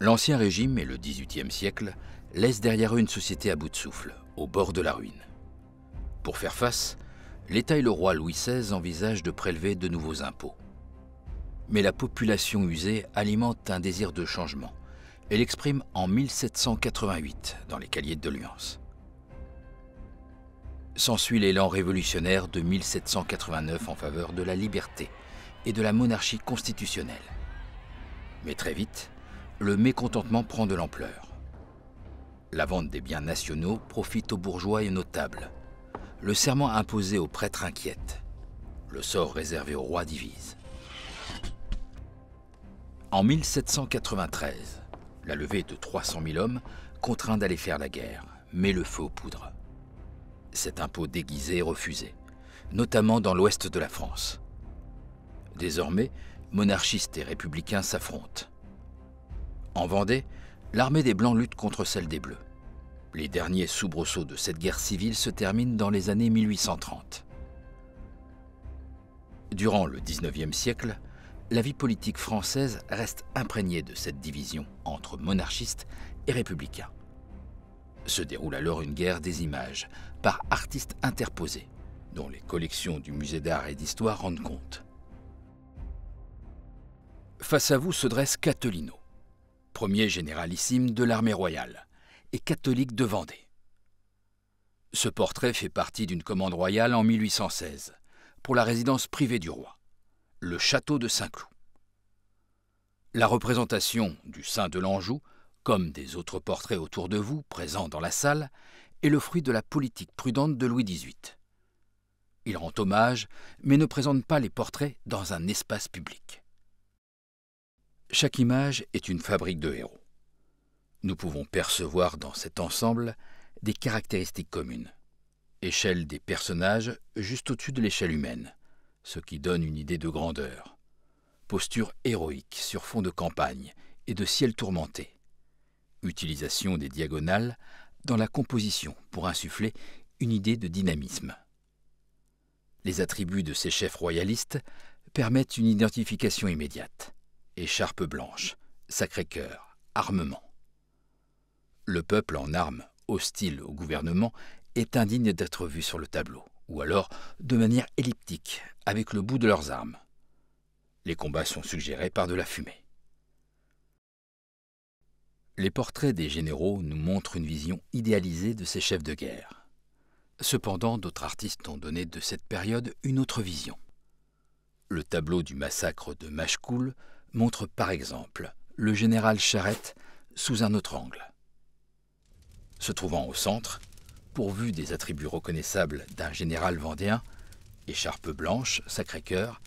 L'Ancien Régime et le XVIIIe siècle laissent derrière eux une société à bout de souffle, au bord de la ruine. Pour faire face, l'État et le roi Louis XVI envisagent de prélever de nouveaux impôts. Mais la population usée alimente un désir de changement et l'exprime en 1788 dans les Cahiers de doléances. S'ensuit l'élan révolutionnaire de 1789 en faveur de la liberté et de la monarchie constitutionnelle. Mais très vite, le mécontentement prend de l'ampleur. La vente des biens nationaux profite aux bourgeois et aux notables. Le serment imposé aux prêtres inquiète. Le sort réservé au roi divise. En 1793, la levée de 300 000 hommes contraint d'aller faire la guerre, met le feu aux poudres. Cet impôt déguisé est refusé, notamment dans l'ouest de la France. Désormais, monarchistes et républicains s'affrontent. En Vendée, l'armée des Blancs lutte contre celle des Bleus. Les derniers soubresauts de cette guerre civile se terminent dans les années 1830. Durant le XIXe siècle, la vie politique française reste imprégnée de cette division entre monarchistes et républicains. Se déroule alors une guerre des images par artistes interposés, dont les collections du Musée d'art et d'histoire rendent compte. Face à vous se dresse Cathelinot, premier généralissime de l'armée royale et catholique de Vendée. Ce portrait fait partie d'une commande royale en 1816 pour la résidence privée du roi, le château de Saint-Cloud. La représentation du saint de l'Anjou, comme des autres portraits autour de vous présents dans la salle, est le fruit de la politique prudente de Louis XVIII. Il rend hommage, mais ne présente pas les portraits dans un espace public. Chaque image est une fabrique de héros. Nous pouvons percevoir dans cet ensemble des caractéristiques communes. Échelle des personnages juste au-dessus de l'échelle humaine, ce qui donne une idée de grandeur. Posture héroïque sur fond de campagne et de ciel tourmenté. Utilisation des diagonales dans la composition pour insuffler une idée de dynamisme. Les attributs de ces chefs royalistes permettent une identification immédiate. Écharpe blanche, Sacré-Cœur, armement. Le peuple en armes, hostile au gouvernement, est indigne d'être vu sur le tableau, ou alors de manière elliptique, avec le bout de leurs armes. Les combats sont suggérés par de la fumée. Les portraits des généraux nous montrent une vision idéalisée de ces chefs de guerre. Cependant, d'autres artistes ont donné de cette période une autre vision. Le tableau du massacre de Machecoul montre par exemple le général Charette sous un autre angle. Se trouvant au centre, pourvu des attributs reconnaissables d'un général vendéen, écharpe blanche, Sacré-Cœur,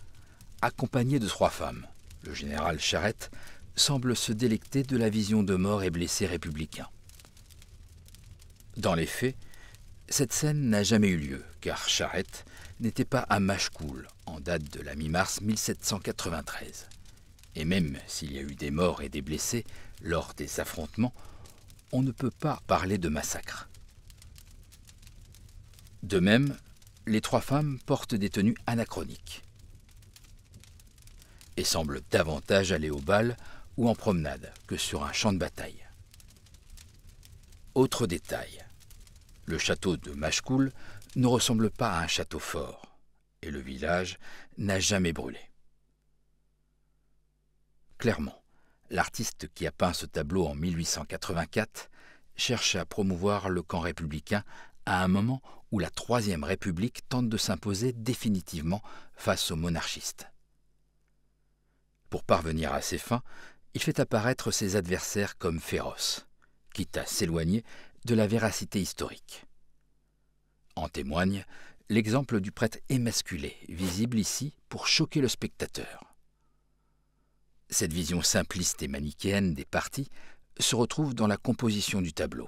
accompagné de 3 femmes, le général Charette semble se délecter de la vision de morts et blessés républicains. Dans les faits, cette scène n'a jamais eu lieu, car Charette n'était pas à Machecoul en date de la mi-mars 1793. Et même s'il y a eu des morts et des blessés lors des affrontements, on ne peut pas parler de massacre. De même, les 3 femmes portent des tenues anachroniques et semblent davantage aller au bal ou en promenade que sur un champ de bataille. Autre détail, le château de Machecoul ne ressemble pas à un château fort et le village n'a jamais brûlé. Clairement, l'artiste qui a peint ce tableau en 1884 cherche à promouvoir le camp républicain à un moment où la Troisième République tente de s'imposer définitivement face aux monarchistes. Pour parvenir à ses fins, il fait apparaître ses adversaires comme féroces, quitte à s'éloigner de la véracité historique. En témoigne l'exemple du prêtre émasculé, visible ici pour choquer le spectateur. Cette vision simpliste et manichéenne des partis se retrouve dans la composition du tableau,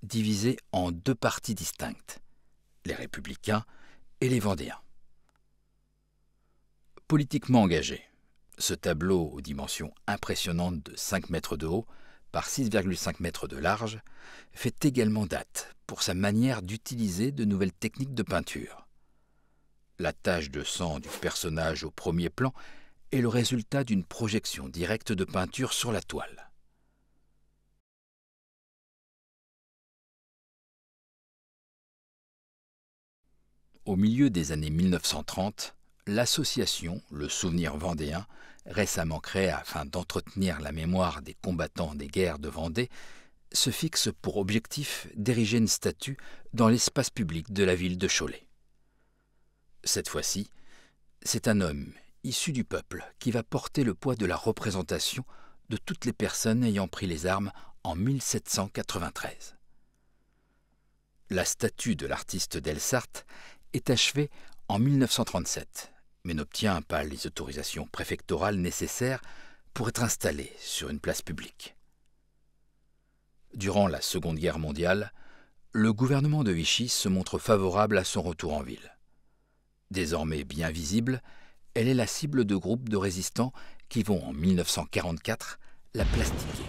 divisé en 2 parties distinctes, les républicains et les vendéens. Politiquement engagé, ce tableau aux dimensions impressionnantes de 5 mètres de haut par 6,5 mètres de large fait également date pour sa manière d'utiliser de nouvelles techniques de peinture. La tache de sang du personnage au premier plan est le résultat d'une projection directe de peinture sur la toile. Au milieu des années 1930, l'association Le Souvenir Vendéen, récemment créée afin d'entretenir la mémoire des combattants des guerres de Vendée, se fixe pour objectif d'ériger une statue dans l'espace public de la ville de Cholet. Cette fois-ci, c'est un homme issu du peuple qui va porter le poids de la représentation de toutes les personnes ayant pris les armes en 1793. La statue de l'artiste Delsarte est achevée en 1937, mais n'obtient pas les autorisations préfectorales nécessaires pour être installée sur une place publique. Durant la Seconde Guerre mondiale, le gouvernement de Vichy se montre favorable à son retour en ville. Désormais bien visible, elle est la cible de groupes de résistants qui vont en 1944 la plastiquer.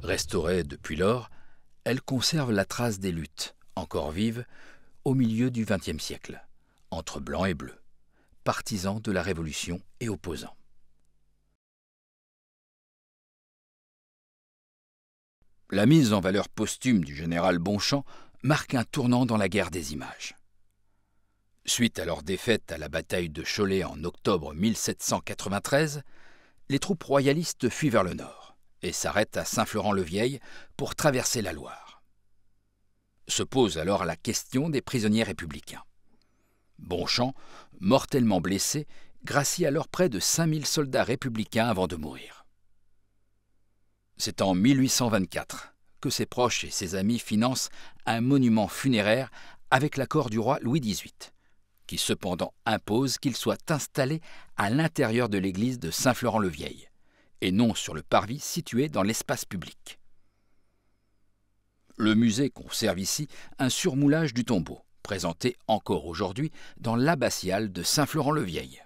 Restaurée depuis lors, elle conserve la trace des luttes, encore vives, au milieu du XXe siècle, entre blancs et bleus, partisans de la Révolution et opposants. La mise en valeur posthume du général Bonchamp marque un tournant dans la guerre des images. Suite à leur défaite à la bataille de Cholet en octobre 1793, les troupes royalistes fuient vers le nord et s'arrêtent à Saint-Florent-le-Vieil pour traverser la Loire. Se pose alors la question des prisonniers républicains. Bonchamp, mortellement blessé, gracie alors près de 5000 soldats républicains avant de mourir. C'est en 1824 que ses proches et ses amis financent un monument funéraire avec l'accord du roi Louis XVIII, qui cependant impose qu'il soit installé à l'intérieur de l'église de Saint-Florent-le-Vieil, et non sur le parvis situé dans l'espace public. Le musée conserve ici un surmoulage du tombeau, présenté encore aujourd'hui dans l'abbatiale de Saint-Florent-le-Vieil.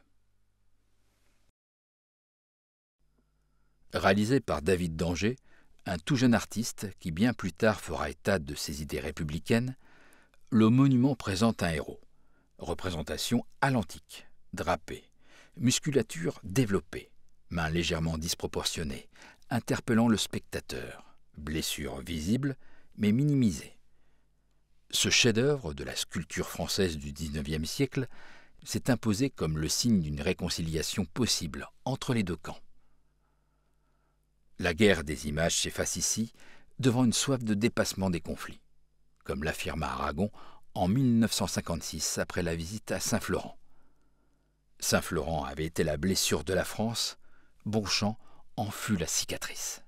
Réalisé par David d'Angers, un tout jeune artiste qui bien plus tard fera état de ses idées républicaines, le monument présente un héros. Représentation à l'antique, drapé, musculature développée, mains légèrement disproportionnées, interpellant le spectateur, blessure visible mais minimisée. Ce chef-d'œuvre de la sculpture française du XIXe siècle s'est imposé comme le signe d'une réconciliation possible entre les deux camps. La guerre des images s'efface ici devant une soif de dépassement des conflits, comme l'affirma Aragon en 1956 après la visite à Saint-Florent. Saint-Florent avait été la blessure de la France, Bonchamp en fut la cicatrice.